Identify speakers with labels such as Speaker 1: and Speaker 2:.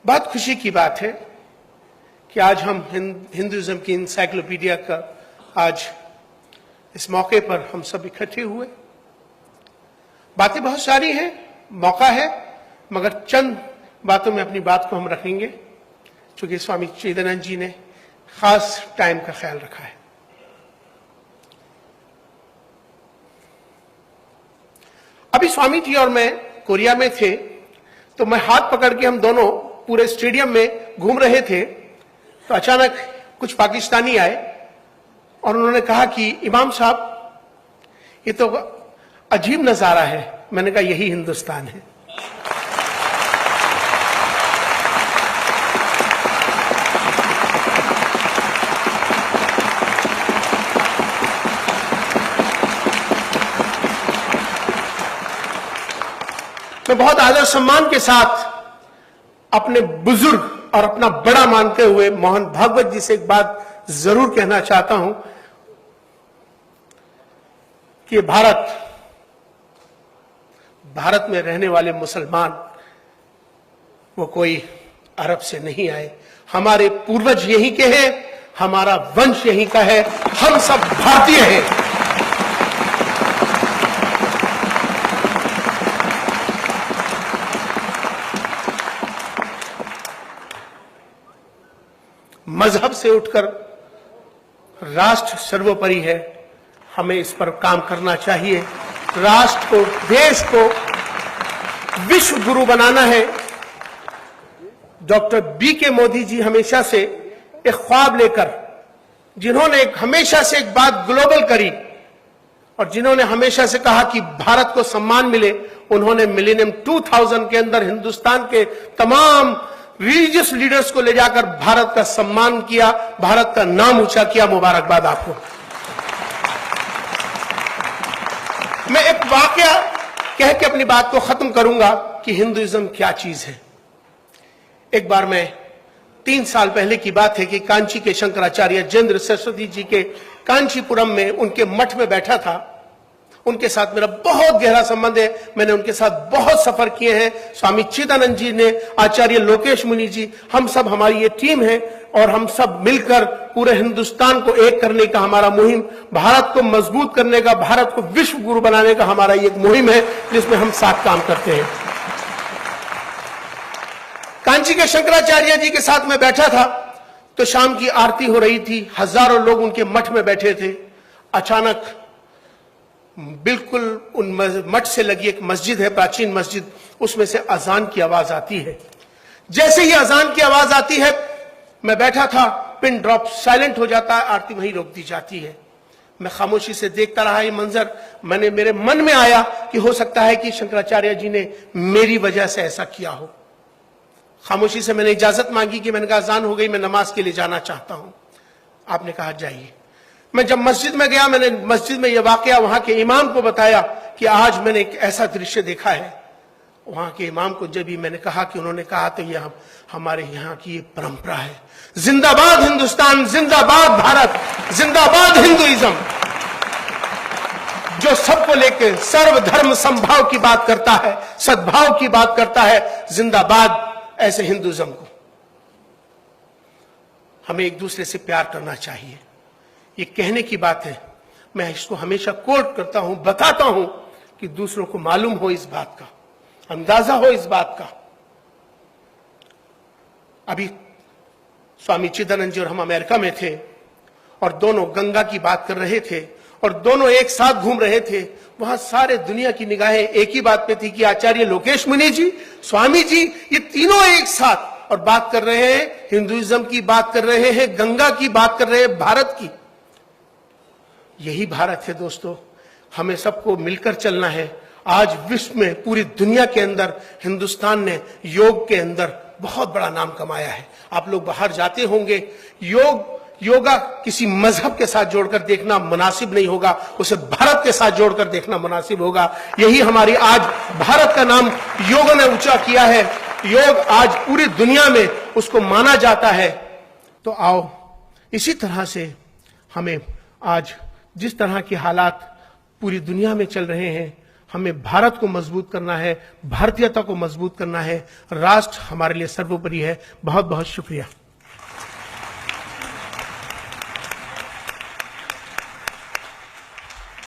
Speaker 1: बहुत खुशी की बात है कि आज हम हिंदुइज्म की इंसाइक्लोपीडिया का आज इस मौके पर हम सब इकट्ठे हुए। बातें बहुत सारी हैं, मौका है, मगर चंद बातों में अपनी बात को हम रखेंगे क्योंकि स्वामी चिदानंद जी ने खास टाइम का ख्याल रखा है। अभी स्वामी जी और मैं कोरिया में थे तो मैं हाथ पकड़ के हम दोनों पूरे स्टेडियम में घूम रहे थे तो अचानक कुछ पाकिस्तानी आए और उन्होंने कहा कि इमाम साहब ये तो अजीब नजारा है। मैंने कहा यही हिंदुस्तान है। मैं बहुत आदर सम्मान के साथ अपने बुजुर्ग और अपना बड़ा मानते हुए मोहन भागवत जी से एक बात जरूर कहना चाहता हूं कि भारत में रहने वाले मुसलमान वो कोई अरब से नहीं आए। हमारे पूर्वज यहीं के हैं, हमारा वंश यहीं का है, हम सब भारतीय हैं। मजहब से उठकर राष्ट्र सर्वोपरि है, हमें इस पर काम करना चाहिए। राष्ट्र को, देश को विश्व गुरु बनाना है। Doctor B.K. मोदी जी हमेशा से एक ख्वाब लेकर, जिन्होंने हमेशा से एक बात ग्लोबल करी और जिन्होंने हमेशा से कहा कि भारत को सम्मान मिले, उन्होंने मिलेनियम 2000 के अंदर हिंदुस्तान के तमाम रिलीजियस लीडर्स को ले जाकर भारत का सम्मान किया, भारत का नाम ऊंचा किया। मुबारकबाद आपको। मैं एक वाकया कह के अपनी बात को खत्म करूंगा कि हिंदुइज्म क्या चीज है। एक बार मैं 3 साल पहले की बात है कि कांची के शंकराचार्य जयेंद्र सरस्वती जी के कांचीपुरम में उनके मठ में बैठा था। उनके साथ मेरा बहुत गहरा संबंध है, मैंने उनके साथ बहुत सफर किए हैं। स्वामी चिदानंद जी ने, आचार्य लोकेश मुनि जी, हम सब, हमारी ये टीम है और हम सब मिलकर पूरे हिंदुस्तान को एक करने का हमारा मुहिम, भारत को मजबूत करने का, भारत को विश्व गुरु बनाने का हमारा एक मुहिम है जिसमें हम साथ काम करते हैं। कांची के शंकराचार्य जी के साथ मैं बैठा था तो शाम की आरती हो रही थी, हजारों लोग उनके मठ में बैठे थे। अचानक बिल्कुल उन मठ से लगी एक मस्जिद है, प्राचीन मस्जिद, उसमें से अजान की आवाज आती है। जैसे ही अजान की आवाज आती है, मैं बैठा था, पिन ड्रॉप, साइलेंट हो जाता है, आरती वहीं रोक दी जाती है। मैं खामोशी से देखता रहा ये मंजर। मेरे मन में आया कि हो सकता है कि शंकराचार्य जी ने मेरी वजह से ऐसा किया हो। खामोशी से मैंने इजाजत मांगी कि मैंने कहा अजान हो गई, मैं नमाज के लिए जाना चाहता हूं। आपने कहा जाइए। मैं जब मस्जिद में गया, मैंने मस्जिद में यह वाकया वहां के इमाम को बताया कि आज मैंने एक ऐसा दृश्य देखा है। वहां के इमाम को जब भी मैंने कहा कि उन्होंने कहा तो यह हमारे यहाँ की ये परंपरा है। जिंदाबाद हिंदुस्तान, जिंदाबाद भारत, जिंदाबाद हिंदुइज्म, जो सबको लेकर सर्वधर्म समभाव की बात करता है, सद्भाव की बात करता है। जिंदाबाद ऐसे हिंदुइज्म को। हमें एक दूसरे से प्यार करना चाहिए, ये कहने की बात है। मैं इसको हमेशा कोट करता हूं, बताता हूं कि दूसरों को मालूम हो इस बात का, अंदाजा हो इस बात का। अभी स्वामी चिदानंद जी और हम अमेरिका में थे और दोनों गंगा की बात कर रहे थे और दोनों एक साथ घूम रहे थे। वहां सारे दुनिया की निगाहें एक ही बात पे थी कि आचार्य लोकेश मुनि जी, स्वामी जी, ये तीनों एक साथ और बात कर रहे हैं, हिंदुइज्म की बात कर रहे हैं, गंगा की बात कर रहे हैं, भारत की। यही भारत है दोस्तों, हमें सबको मिलकर चलना है। आज विश्व में, पूरी दुनिया के अंदर हिंदुस्तान ने योग के अंदर बहुत बड़ा नाम कमाया है। आप लोग बाहर जाते होंगे, योगा किसी मजहब के साथ जोड़कर देखना मुनासिब नहीं होगा, उसे भारत के साथ जोड़कर देखना मुनासिब होगा। यही हमारी आज भारत का नाम योग ने ऊंचा किया है। योग आज पूरी दुनिया में उसको माना जाता है। तो आओ, इसी तरह से हमें आज जिस तरह के हालात पूरी दुनिया में चल रहे हैं, हमें भारत को मजबूत करना है, भारतीयता को मजबूत करना है। राष्ट्र हमारे लिए सर्वोपरि है। बहुत बहुत शुक्रिया।